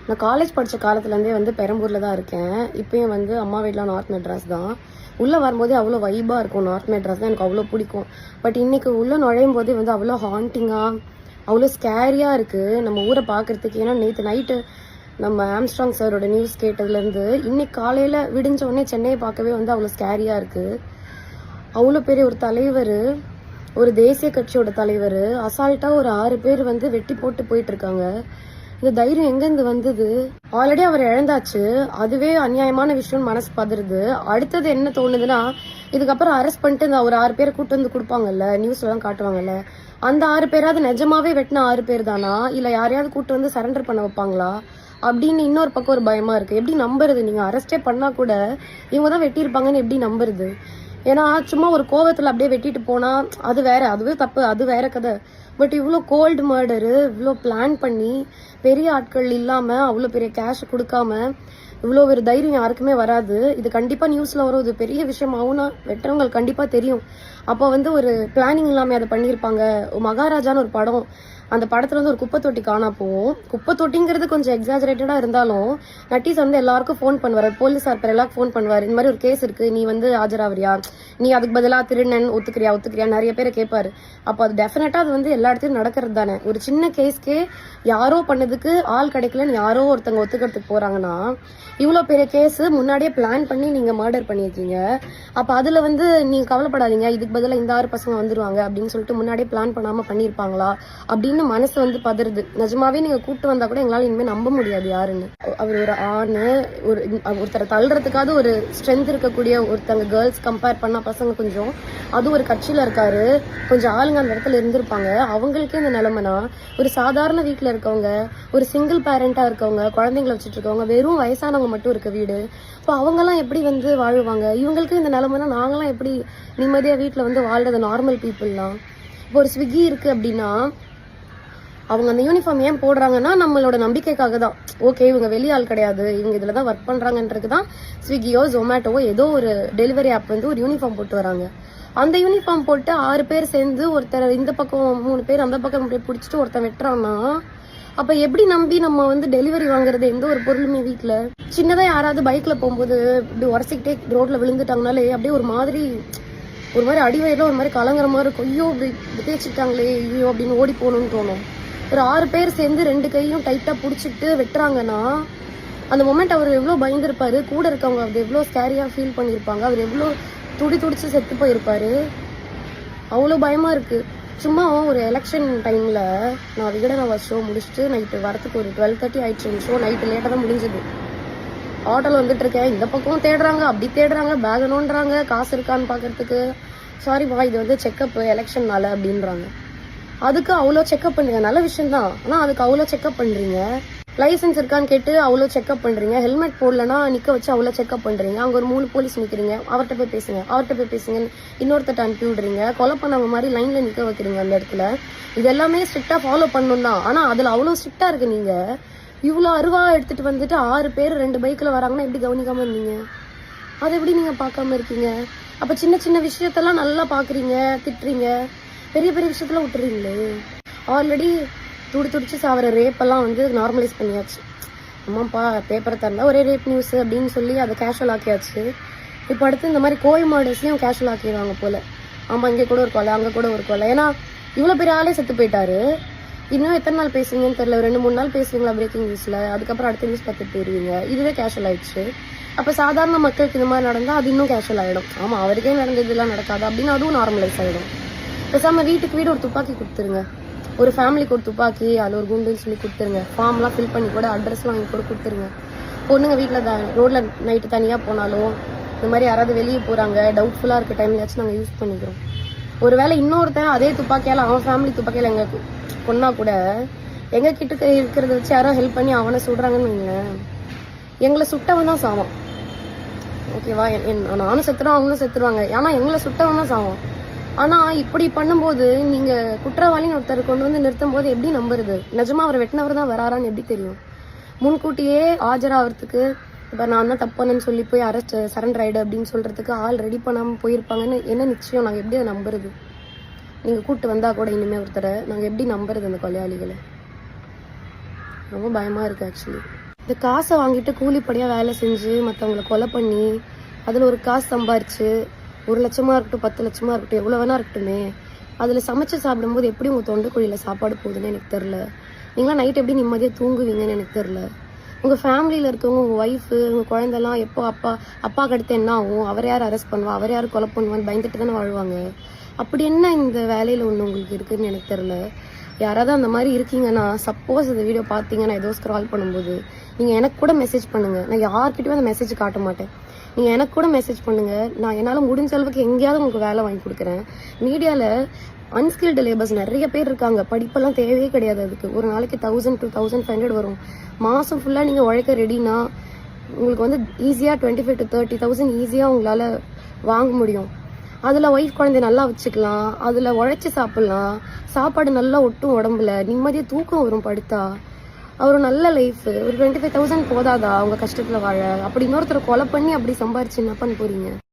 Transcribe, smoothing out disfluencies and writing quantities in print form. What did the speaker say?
நான் காலேஜ் படித்த காலத்துலேருந்தே வந்து பெரம்பூரில் தான் இருக்கேன். இப்பயும் வந்து அம்மா வீட்டில் நார்த் மெட்ராஸ் தான். உள்ளே வரும்போதே அவ்வளோ வைபாக இருக்கும். நார்த் மெட்ராஸ் தான் எனக்கு அவ்வளோ பிடிக்கும். பட் இன்னைக்கு உள்ளே நுழையும் போதே வந்து அவ்வளோ ஹாண்டிங்காக அவ்வளோ ஸ்கேரியாக இருக்குது நம்ம ஊரை பார்க்குறதுக்கு. ஏன்னா நேற்று நைட்டு நம்ம ஆம்ஸ்ட்ராங் சாரோட நியூஸ் கேட்டதுலேருந்து இன்னைக்கு காலையில் விடிஞ்ச உடனே சென்னையை பார்க்கவே வந்து அவ்வளோ ஸ்கேரியாக இருக்குது. அவ்வளோ பெரிய ஒரு தலைவர், ஒரு தேசிய கட்சியோட தலைவர் அசால்ட்டாக ஒரு 6 பேர் வந்து வெட்டி போட்டு போயிட்டு இருக்காங்க. இந்த தைரியம் எங்கேருந்து வந்தது? ஆல்ரெடி அவர் இழந்தாச்சு, அதுவே அநியாயமான விஷயம் மனசு பதறுது. அடுத்தது என்ன தோணுதுன்னா, இதுக்கப்புறம் அரெஸ்ட் பண்ணிட்டு இந்த ஒரு 6 பேரை கூட்டு வந்து கொடுப்பாங்கல்ல, நியூஸ்லாம் காட்டுவாங்கல்ல, அந்த 6 பேராவது நிஜமாவே வெட்டின 6 பேர் தானா, இல்லை யாரையாவது கூட்டு வந்து சரண்டர் பண்ண வைப்பாங்களா அப்படின்னு இன்னொரு பக்கம் ஒரு பயமா இருக்கு. எப்படி நம்புறது? நீங்க அரெஸ்டே பண்ணா கூட இவங்க தான் வெட்டியிருப்பாங்கன்னு எப்படி நம்புறது? ஏன்னா சும்மா ஒரு கோவத்துல அப்படியே வெட்டிட்டு போனா அது வேற, அதுவே தப்பு, அது வேற கதை. பட் இவ்வளோ கோல்டு மர்டரு, இவ்வளோ பிளான் பண்ணி பெரிய ஆட்கள் இல்லாம அவ்வளோ பெரிய கேஷ் கொடுக்காம இவ்வளோ ஒரு தைரியம் யாருக்குமே வராது. இது கண்டிப்பா நியூஸ்ல வரும். இது பெரிய விஷயம் ஆகும்னா வெட்டுறவங்களுக்கு கண்டிப்பா தெரியும். அப்போ வந்து ஒரு பிளானிங் இல்லாம அதை பண்ணியிருப்பாங்க. மகாராஜான்னு ஒரு படம், அந்த படத்துல வந்து ஒரு குப்பை தொட்டி காணா போகும். குப்பை தொட்டிங்கிறது கொஞ்சம் எக்ஸாஜரேட்டடா இருந்தாலும் நட்டீஸ் வந்து எல்லாருக்கும் ஃபோன் பண்ணுவார், போலீஸார் பேர் எல்லாருக்கும் ஃபோன் பண்ணுவார். இந்த மாதிரி ஒரு கேஸ் இருக்கு, நீ வந்து ஆஜராவரியா, நீ அதுக்கு பதிலாக திருநன் ஒத்துக்கிறியா நிறைய பேரை கேட்பாரு. அப்போ அது டெஃபினட்டா அது வந்து எல்லா இடத்துலையும் நடக்கிறது தானே. ஒரு சின்ன கேஸ்க்கே யாரோ பண்ணதுக்கு ஆள் கிடைக்கலன்னு யாரோ ஒருத்தங்க ஒத்துக்கிறதுக்கு போறாங்கன்னா, இவ்வளோ பெரிய கேஸ் முன்னாடியே பிளான் பண்ணி நீங்க மர்டர் பண்ணியிருக்கீங்க. அப்போ அதுல வந்து நீங்க கவலைப்படாதீங்க, இதுக்கு பதிலாக இந்த 6 பசங்க வந்துருவாங்க அப்படின்னு சொல்லிட்டு முன்னாடியே பிளான் பண்ணாம பண்ணியிருப்பாங்களா அப்படின்னு மனசு வந்து பதறுது. நிஜமாவே நீங்க கூப்பிட்டு வந்தா கூட எங்களால இனிமே நம்ப முடியாது யாருன்னு. அவர் ஒரு ஆணு, ஒருத்தரை தள்ளுறதுக்காவது ஒரு ஸ்ட்ரென்த் இருக்கக்கூடிய ஒருத்தங்க கேர்ள்ஸ் கம்பேர் பண்ணா பசங்க கொஞ்சம், அது ஒரு கட்சியில இருக்காரு, கொஞ்சம் ஆளுங்க அந்த இடத்துல இருந்திருப்பாங்க. அவங்களுக்கே இந்த நிலைமைனா, ஒரு சாதாரண வீட்டுல இருக்கவங்க, ஒரு சிங்கிள் பேரண்டா இருக்கவங்க, குழந்தைங்களை வச்சுட்டு இருக்கவங்க, வெறும் வயசானவங்க மட்டும் இருக்க வீடு, இப்போ அவங்கெல்லாம் எப்படி வந்து வாழுவாங்க? இவங்களுக்கு இந்த நிலைமைனா நாங்களாம் எப்படி நிம்மதியா வீட்டுல வந்து வாழ்றது? நார்மல் பீப்புள்லாம் இப்போ ஒரு ஸ்விக்கி இருக்கு அப்படின்னா அவங்க அந்த யூனிஃபார்ம் ஏன் போடுறாங்கன்னா நம்மளோட நம்பிக்கைக்காக தான். ஓகே, இவங்க வெளியாள் கிடையாது, இவங்க இதுல தான் ஒர்க் பண்றாங்கன்றது தான் ஸ்விக்கியோ ஜொமேட்டோவோ ஏதோ ஒரு டெலிவரி ஆப் வந்து ஒரு யூனிஃபார்ம் போட்டு வராங்க. அந்த யூனிஃபார்ம் போட்டு 6 பேர் சேர்ந்து ஒருத்தர் இந்த பக்கம் 3 பேர் அந்த பக்கம் 3 பேர் பிடிச்சிட்டு ஒருத்தன் வெட்டுறான்னா, அப்ப எப்படி நம்பி நம்ம வந்து டெலிவரி வாங்குறது? எந்த ஒரு பொருளுமே வீட்டுல சின்னதா யாராவது பைக்ல போகும்போது இப்படி உரசிக்கிட்டே ரோட்ல விழுந்துட்டாங்கனாலே அப்படியே ஒரு மாதிரி அடிவயிறுல ஒரு மாதிரி கலங்குற மாதிரி இருக்கும். ஐயோ இப்படி தேய்ச்சிட்டாங்களே, ஐயோ அப்படின்னு ஓடி போகணும்னு தோணும். ஒரு 6 பேர் சேர்ந்து 2 கையும் டைட்டா புடிச்சிட்டு வெட்டுறாங்கன்னா அந்த மொமெண்ட் அவர் எவ்வளவு பயந்துருப்பாரு, கூட இருக்கவங்க அது எவ்வளவு ஸ்கேரியா ஃபீல் பண்ணிருப்பாங்க, அவர் எவ்வளவு துடிச்சு செத்து போயிருப்பாரு. அவ்வளவு பயமா இருக்கு. சும்மா ஒரு எலெக்ஷன் டைம்ல நான் விகடனவா ஷோ முடிச்சுட்டு நைட்டு வரத்துக்கு ஒரு 12:30 ஆயிடுச்சு. ஷோ நைட்டு லேட்டா தான் முடிஞ்சது. ஆட்டோல வந்துட்டு இருக்கேன், இந்த பக்கம் தேடுறாங்க, அப்படி தேடுறாங்க, பேக் நோண்டுறாங்க, காசு இருக்கான்னு பாக்குறதுக்கு. சாரிப்பா, இது வந்து செக்அப் எலெக்ஷன்னால அப்படின்றாங்க. அதுக்கு அவ்வளோ செக்அப் பண்ணுங்க, நல்ல விஷயம் தான். ஆனா அதுக்கு அவ்வளோ செக்அப் பண்றீங்க. லைசன்ஸ் இருக்கான்னு கேட்டு அவ்வளோ செக்அப் பண்றீங்க. ஹெல்மெட் போடலன்னா நிக்க வச்சு அவ்வளோ செக்அப் பண்றீங்க. அங்க ஒரு 3 போலீஸ் நிக்கிறீங்க, அவர்கிட்ட போய் பேசுங்க, இன்னொருத்தட்ட அனுப்பி விடுறீங்க. கொலை பண்ணவங்க மாதிரி லைன்ல நிக்க வைக்கிறீங்க அந்த இடத்துல. இது எல்லாமே ஸ்ட்ரிக்டா ஃபாலோ பண்ணணும் தான். ஆனா அதுல அவ்வளோ ஸ்ட்ரிக்டா இருக்கு. நீங்க இவ்வளோ அருவா எடுத்துட்டு வந்துட்டு 6 பேர் 2 பைக்ல வராங்கன்னா எப்படி கவனிக்காம இருந்தீங்க? அதை எப்படி நீங்க பார்க்காம இருக்கீங்க? அப்ப சின்ன சின்ன விஷயத்தெல்லாம் நல்லா பாக்குறீங்க, திட்டுறீங்க, பெரிய பெரிய விஷயத்துல விட்டுறீங்களே. ஆல்ரெடி துடிச்சு சாவர ரேப்பெல்லாம் வந்து நார்மலைஸ் பண்ணியாச்சு. ஆமாப்பா, பேப்பரை திறந்தா ஒரே ரேப் நியூஸ் அப்படின்னு சொல்லி அதை கேஷுவல் ஆக்கியாச்சு. இப்போ அடுத்து இந்த மாதிரி கோயில் மாடல்ஸ்லையும் கேஷுவல் ஆக்கிடுவாங்க போல. ஆமா, இங்கே கூட ஒரு கொலை, அங்கே கூட ஒரு கொலை. ஏன்னா இவ்வளோ பெரிய ஆளே செத்து போயிட்டாரு. இன்னும் எத்தனை நாள் பேசுவீங்கன்னு தெரியல. 2-3 நாள் பேசுவீங்களா பிரேக்கிங் நியூஸ்ல, அதுக்கப்புறம் அடுத்த நியூஸ் பார்த்துட்டு போயிருவீங்க. இதுவே கேஷுவல் ஆயிடுச்சு. அப்போ சாதாரண மக்களுக்கு இந்த மாதிரி நடந்தால் அது இன்னும் கேஷுவல் ஆகிடும். ஆமாம், அவருக்கே நடந்ததுலாம் நடக்காது அப்படின்னு அதுவும் நார்மலைஸ் ஆகிடும். பேசாம வீட்டுக்கு வீடு ஒரு துப்பாக்கி கொடுத்துருங்க, ஒரு ஃபேமிலிக்கு ஒரு துப்பாக்கி, அதில் ஒரு குண்டுன்னு சொல்லி கொடுத்துருங்க. ஃபார்ம்லாம் ஃபில் பண்ணி கூட அட்ரஸ்லாம் வாங்கி கூட கொடுத்துருங்க. பொண்ணுங்க வீட்டில் ரோட்ல நைட்டு தனியாக போனாலும் இந்த மாதிரி யாராவது வெளியே போகிறாங்க, டவுட்ஃபுல்லாக இருக்க டைம்லயாச்சும் நாங்கள் யூஸ் பண்ணிக்கிறோம். ஒருவேளை இன்னொருத்தன் அதே துப்பாக்கியால் அவன் ஃபேமிலி துப்பாக்கியால் எங்க கொன்னா கூட எங்க கிட்ட இருக்கிறத வச்சு யாரோ ஹெல்ப் பண்ணி அவனை சுடுறாங்கன்னு வைங்களேன், எங்களை சுட்டவன் தான் சாவான். ஓகேவா? நானும் செத்துருவோம், அவங்களும் செத்துருவாங்க. ஆனா எங்களை சுட்டவன் தான் சாவான். ஆனா இப்படி பண்ணும்போது நீங்க குற்றவாளின்னு ஒருத்தர் கொண்டு வந்து நிறுத்தும் போது எப்படி நம்புறது? நிஜமா அவர் வெட்டினவர் தான் வராரான்னு எப்படி தெரியும்? முன்கூட்டியே ஆஜராகிறதுக்கு இப்ப நான் தான் தப்பானு சொல்லி போய் அரெஸ்ட் சரண்டர் ஆயிடு அப்படின்னு சொல்றதுக்கு ஆள் ரெடி பண்ணாம போயிருப்பாங்கன்னு என்ன நிச்சயம்? நாங்க எப்படி அதை நம்புறது? நீங்க கூட்டு வந்தா கூட இனிமே ஒருத்தரை நாங்க எப்படி நம்புறது? அந்த கொலையாளிகளை ரொம்ப பயமா இருக்கு ஆக்சுவலி. இந்த காசை வாங்கிட்டு கூலிப்படியாக வேலை செஞ்சு மற்றவங்களை கொலை பண்ணி அதில் ஒரு காசு சம்பாரிச்சு 1 லட்சமாக இருக்கட்டும் 10 லட்சமாக இருக்கட்டும் எவ்வளோ வேணா இருக்கட்டுமே, அதில் சமைச்சு சாப்பிடும்போது எப்படி உங்கள் தொண்டைக்குழியில் சாப்பாடு போகுதுன்னு எனக்கு தெரில. நீங்களாம் நைட் எப்படி நிம்மதியாக தூங்குவீங்கன்னு எனக்கு தெரில. உங்கள் ஃபேமிலியில் இருக்கவங்க, உங்கள் ஒய்ஃபு, உங்கள் குழந்தெல்லாம் எப்போ அப்பாவுக்கு அடுத்து என்ன ஆகும், அவரை யார் அரெஸ்ட் பண்ணுவா, அவர் யார் கொலை பண்ணுவான்னு பயந்துட்டு தானே வாழ்வாங்க. அப்படி என்ன இந்த வேலையில் ஒன்று உங்களுக்கு இருக்குதுன்னு எனக்கு தெரில. யாராவது அந்த மாதிரி இருக்கீங்கன்னா, சப்போஸ் இந்த வீடியோ பார்த்தீங்கன்னா ஏதோ ஸ்க்ரால் பண்ணும்போது நீங்கள் எனக்கு கூட மெசேஜ் பண்ணுங்கள். நான் யார்கிட்டயும் அந்த மெசேஜ் காட்ட மாட்டேன். நீங்கள் எனக்கு கூட மெசேஜ் பண்ணுங்கள். நான் என்னால் முடிஞ்ச அளவுக்கு எங்கேயாவது உங்களுக்கு வேலை வாங்கி கொடுக்குறேன். மீடியாவில் அன்ஸ்கில்டு லேபர்ஸ் நிறைய பேர் இருக்காங்க. படிப்பெல்லாம் தேவையே கிடையாது. அதுக்கு ஒரு நாளைக்கு 1000 to 1500 வரும். மாதம் ஃபுல்லாக நீங்கள் உழைக்க ரெடினா உங்களுக்கு வந்து ஈஸியாக 25 to 30,000 ஈஸியாக உங்களால் வாங்க முடியும். அதில் ஒய்ஃப் குழந்தைய நல்லா வச்சுக்கலாம், அதில் உழைச்சி சாப்பிட்லாம், சாப்பாடு நல்லா ஒட்டும், உடம்புல நிம்மதியாக தூக்கம் வரும் படுத்தா. ஒரு நல்ல லைஃப். ஒரு 25,000 போதாதா அவங்க கஷ்டத்தில் வாழ? அப்படி இன்னொருத்தரை கொலை பண்ணி அப்படி சம்பாரிச்சு என்ன பண்ண போறீங்க?